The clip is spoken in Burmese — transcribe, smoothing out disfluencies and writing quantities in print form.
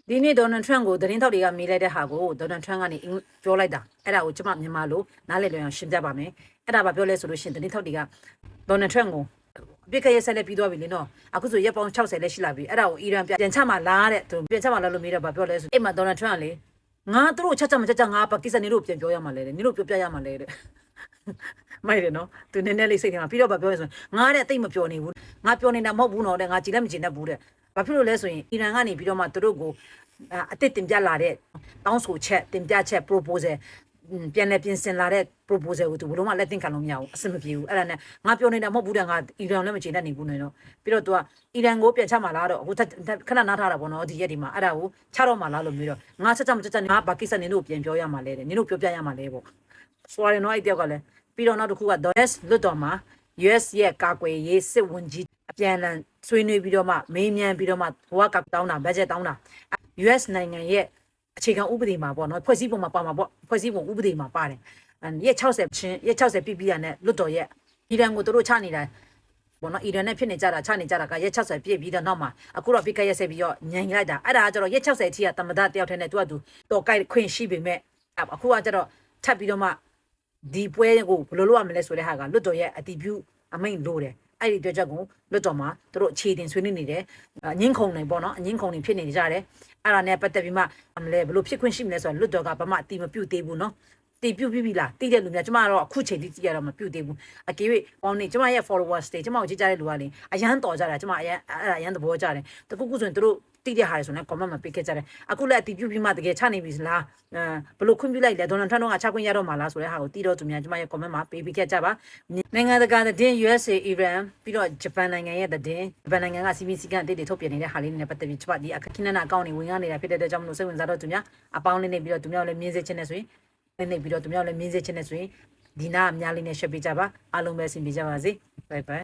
ဒီနေ့ဒေါ်နယ်ထရန့်ကိုသတင်းထောက်တွေကမေးလိုက်တဲ့ဟာကိုဒေါ်နယ်ထရန့်ကနေပြောလိုက်တာအဲ့ဒါကိုကျမမြန်မာလိုနားလည်လွယ်အောင်ရှင်းပြပါမယ်အဲ့ဒါဘာပြောလဲဆိုလို့ရှိရင်သတင်းထောက်တွေကဒေါ်နယ်ထရန့်ကိုအပြစ်ကရဆက်လက်ပြီးသွားပြီလေနော်အခုဆိုရက်ပေါင်း60လက်ရှိလာပြီအဲ့ဒါကိုအီရန်ပြန်ချမှာလားတဲ့သူပြန်ချမှာလားလို့မေးတော့ဘာပြောလဲဆိုအဲ့မှာဒေါ်နယ်ထရန့်ကလေငါတို့ချက်ချက်မချက်ချက်ငါပါကစ္စတန်တို့ပြန်ပြောရမှာလေနင်တို့ပြောပြရမှာလေတဲ့မိုက်တယ်နော်သူနည်းနည်းလေးစိတ်ထဲမှာပြီးတော့ဗာပြောရဆိုငါတဲ့တိတ်မပြောနေဘူးငါပြောနေတာမဟုတ်ဘူးနော်တဲ့ငါကြည်လည်းမကြည်တတ်ဘူးတဲ့ဘာဖြစ်လို့လဲဆိုရင်အီရန်ကနေပြီးတော့မှသူတို့ကိုအစ်စ်တင်ပြလာတဲ့တောင်းဆိုချက်တင်ပြချက် proposal ပြန်လည်းပြင်ဆင်လာတဲ့ proposal ကိုသူဘယ်လိုမှလက်သင့်ခံလို့မရဘူးအဆင်မပြေဘူးအဲ့ဒါနဲ့ငါပြောနေတာမဟုတ်ဘူးတဲ့ငါအီရန်လည်းမကြည်တတ်နေဘူးနော်ပြီးတော့သူကအီရန်ကိုပြန်ချမှာလားတော့အခုခဏနားထားတာပေါ့နော်ဒီရက်ဒီမှာအဲ့ဒါကိုချတော့မှာလားလို့မျိုးတော့ငါချက်ချက်မချက်ချက်ငါပါကစ္စတန်နေတို့ပြန်ပြောရမှာလဲတဲ့နင်တို့ပြောပြရမှာလဲပေါ့ဆိုရယ်နော်အဲ့တယောက်ကလည်းပြီးတော့နောက်တစ်ခုက US လွတ်တော်မှာ US ရဲ့ကာကွယ်ရေးစစ်ဝန်ကြီးအပြန်အလှန်ဆွေးနွေးပြီးတော့မှမေးမြန်းပြီးတော့မှဘဝကတောင်းတာဘတ်ဂျက်တောင်းတာ US နိုင်ငံရဲ့အခြေခံဥပဒေမှာပေါ့နော်ဖွဲ့စည်းပုံမှာပါမှာပေါ့ဖွဲ့စည်းပုံဥပဒေမှာပါတယ်ရက်60ချင်းရက်60ပြည့်ပြီးရတဲ့လွတ်တော်ရဲ့အီရန်ကိုတို့ချနေတာပေါ့နော်အီရန်နဲ့ဖြစ်နေကြတာချနေကြတာကရက်60ပြည့်ပြီးတော့နောက်မှာအခုတော့ပြစ်ကရက်ဆက်ပြီးတော့ညင်လိုက်တာအဲ့ဒါကကျတော့ရက်60အထိကတမဒတယောက်တည်းနဲ့သူကသူတော်ကိုက်ခွင့်ရှိပေမဲ့အခုကကျတော့ထပ်ပြီးတော့မှဒီပွဲကိုဘယ်လိုလုပ်ရမလဲဆိုတဲ့ဟာကလွတ်တော်ရဲ့အတီးပြုအမိန်လို့တယ်အဲ့ဒီအတွက်ချက်ကိုလွတ်တော်မှာတို့အခြေတင်ဆွေးနွေးနေတယ်အငင်းခုံနေပေါ့နော်အငင်းခုံနေဖြစ်နေကြတယ်အဲ့ဒါနဲ့ပတ်သက်ပြီးမှအမလဲဘယ်လိုဖြစ်ခွင့်ရှိမလဲဆိုတော့လွတ်တော်ကဘာမှအတီးမပြုတ်သေးဘူးနော်တီးပြုတ်ပြီလားတီးတဲ့လူများကျမကတော့အခုချိန်ထိတီးရတော့မပြုတ်သေးဘူးအကေးပေါင်းနေကျမရဲ့ followers တွေကျမကိုကြည့်ကြတဲ့လူကလေအရန်တော်ကြတာကျမအရန်အဲ့ဒါအရန်သဘောကျတယ်တခုခုဆိုရင်တို့တိတဲ့ဟာတွေဆိုရင် comment မှာပေးခဲ့ကြတယ်အခုလည်းအတီးပြုတ်ပြီးမှတကယ်ချနေပြီလားဘလို့ခွင့်ပြုလိုက်လဲဒေါ်နယ်ထရန့်တို့ကချခွင့်ရတော့မှာလားဆိုတဲ့ဟာကိုတီးတော့သူများကျမရဲ့ comment မှာပေးပြီးခဲ့ကြပါနိုင်ငံတကာသတင်း USA Iran ပြီးတော့ဂျပန်နိုင်ငံရဲ့သတင်းဂျပန်နိုင်ငံကစီမီစီကန်အသစ်တွေထုတ်ပြန်နေတဲ့ဟာလေးတွေနဲ့ပတ်သက်ပြီးကျမဒီအခက်ခင်းနာအကောင့်တွေဝင်ရနေတာဖြစ်တဲ့အတွက်ကြောင့်မလို့စိတ်ဝင်စားတော့သူများအပေါင်းလေးနေပြီးတော့သူများလည်းမြင်စေချင်နေဆိုရင်နေပြီးတော့သူများလည်းမြင်စေချင်နေဆိုရင်ဒီနာအများလေးနဲ့ရှက်ပေးကြပါအားလုံးပဲအဆင်ပြေကြပါစေ bye bye